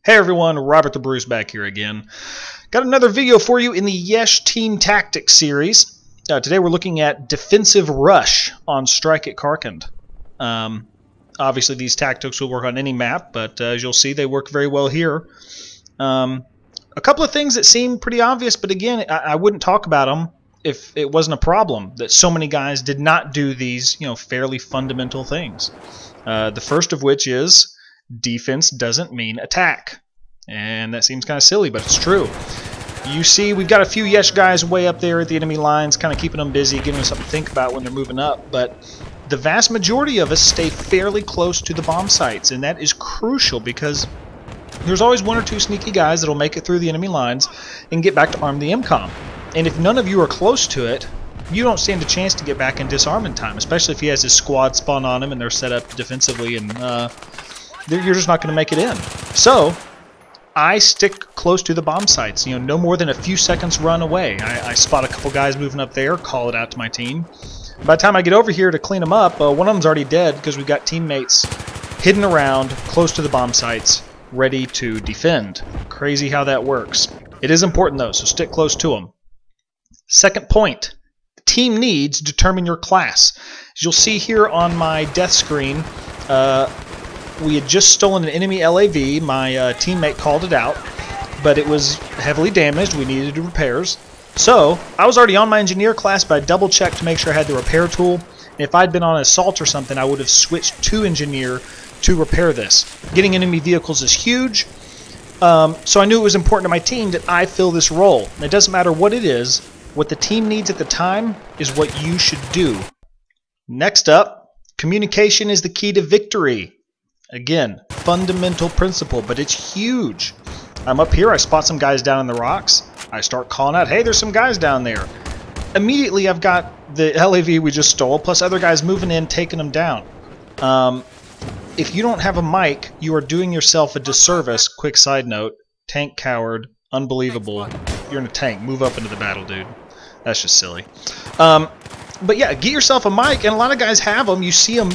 Hey everyone, Robert the Bruce back here again. Got another video for you in the Yesh Team Tactics series. Today we're looking at defensive rush on strike at Karkand. Obviously these tactics will work on any map, but as you'll see they work very well here. A couple of things that seem pretty obvious, but again I wouldn't talk about them if it wasn't a problem that so many guys did not do these fairly fundamental things. The first of which is defense doesn't mean attack. And that seems kind of silly, but it's true. You see, we've got a few Yesh guys way up there at the enemy lines, kind of keeping them busy, giving them something to think about when they're moving up. But the vast majority of us stay fairly close to the bomb sites, and that is crucial because there's always one or two sneaky guys that'll make it through the enemy lines and get back to arm the MCOM. And if none of you are close to it, you don't stand a chance to get back in disarm in time, especially if he has his squad spawn on him and they're set up defensively, and you're just not going to make it in. So I stick close to the bomb sites, no more than a few seconds run away. I spot a couple guys moving up there, call it out to my team. By the time I get over here to clean them up, one of them's already dead because we've got teammates hidden around close to the bomb sites, ready to defend. Crazy how that works. It is important though, so stick close to them. Second point, team needs determine your class. As you'll see here on my death screen, we had just stolen an enemy LAV. My teammate called it out, but it was heavily damaged. We needed repairs. So I was already on my engineer class, but I double checked to make sure I had the repair tool. And if I'd been on assault or something, I would have switched to engineer to repair this. Getting enemy vehicles is huge, so I knew it was important to my team that I fill this role. And it doesn't matter what it is. What the team needs at the time is what you should do. Next up, communication is the key to victory. Again, fundamental principle, but it's huge. I'm up here, I spot some guys down in the rocks. I start calling out, hey, there's some guys down there. Immediately I've got the LAV we just stole, plus other guys moving in, taking them down. If you don't have a mic, you are doing yourself a disservice. Quick side note, tank coward, unbelievable. You're in a tank, move up into the battle, dude. That's just silly. But yeah, get yourself a mic, and a lot of guys have them. You see them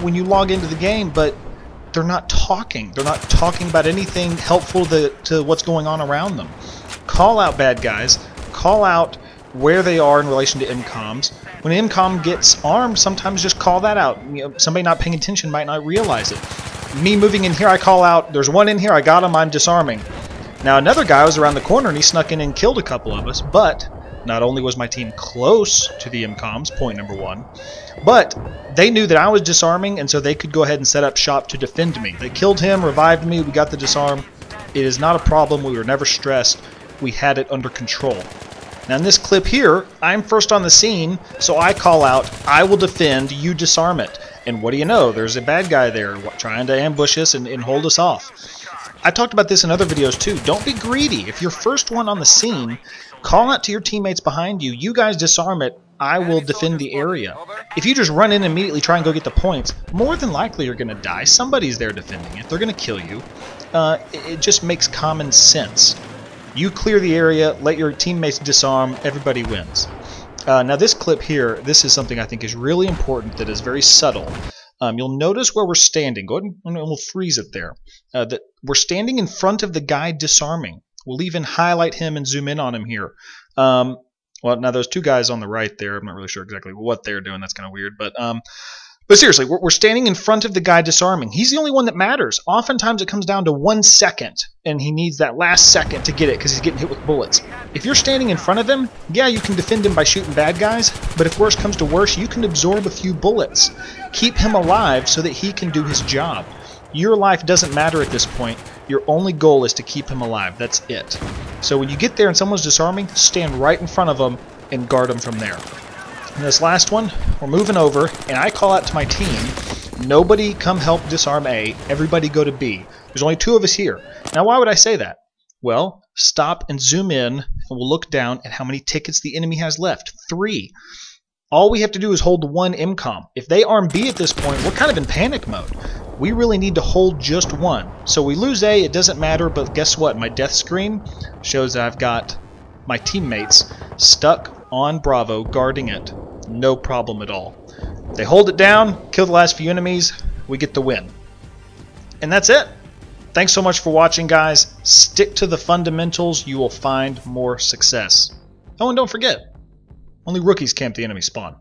when you log into the game, but they're not talking. They're not talking about anything helpful to what's going on around them. Call out bad guys. Call out where they are in relation to MCOMs. When an MCOM gets armed, sometimes just call that out. Somebody not paying attention might not realize it. Me moving in here, I call out, there's one in here, I got him, I'm disarming. Now another guy was around the corner and he snuck in and killed a couple of us, but not only was my team close to the MCOMs, point number one, but they knew that I was disarming, and so they could go ahead and set up shop to defend me. They killed him, revived me, we got the disarm. It is not a problem, we were never stressed, we had it under control. Now in this clip here, I'm first on the scene, so I call out, I will defend, you disarm it. And what do you know, there's a bad guy there trying to ambush us and hold us off. I talked about this in other videos too. Don't be greedy. If you're first one on the scene, call out to your teammates behind you. You guys disarm it. I will defend the area. If you just run in and immediately try and go get the points, more than likely you're going to die. Somebody's there defending it. They're going to kill you. It just makes common sense. You clear the area, let your teammates disarm, everybody wins. Now this clip here, this is something I think is really important that is very subtle. You'll notice where we're standing. Go ahead and we'll freeze it there. That we're standing in front of the guy disarming. We'll even highlight him and zoom in on him here. Well, now those two guys on the right there, I'm not really sure exactly what they're doing. That's kind of weird. But seriously, we're standing in front of the guy disarming. He's the only one that matters. Oftentimes it comes down to 1 second, and he needs that last second to get it because he's getting hit with bullets. If you're standing in front of him, yeah, you can defend him by shooting bad guys, but if worse comes to worse, you can absorb a few bullets. Keep him alive so that he can do his job. Your life doesn't matter at this point. Your only goal is to keep him alive. That's it. So when you get there and someone's disarming, stand right in front of them and guard them from there. And this last one, we're moving over, and I call out to my team, nobody come help disarm A, everybody go to B. There's only 2 of us here. Now why would I say that? Well, stop and zoom in, and we'll look down at how many tickets the enemy has left. 3. All we have to do is hold 1 MCOM. If they arm B at this point, we're kind of in panic mode. We really need to hold just 1. So we lose A, it doesn't matter, but guess what? My death screen shows that I've got my teammates stuck on Bravo guarding it. No problem at all. They hold it down, kill the last few enemies, we get the win. And that's it. Thanks so much for watching, guys. Stick to the fundamentals. You will find more success. Oh, and don't forget, only rookies camp the enemy spawn.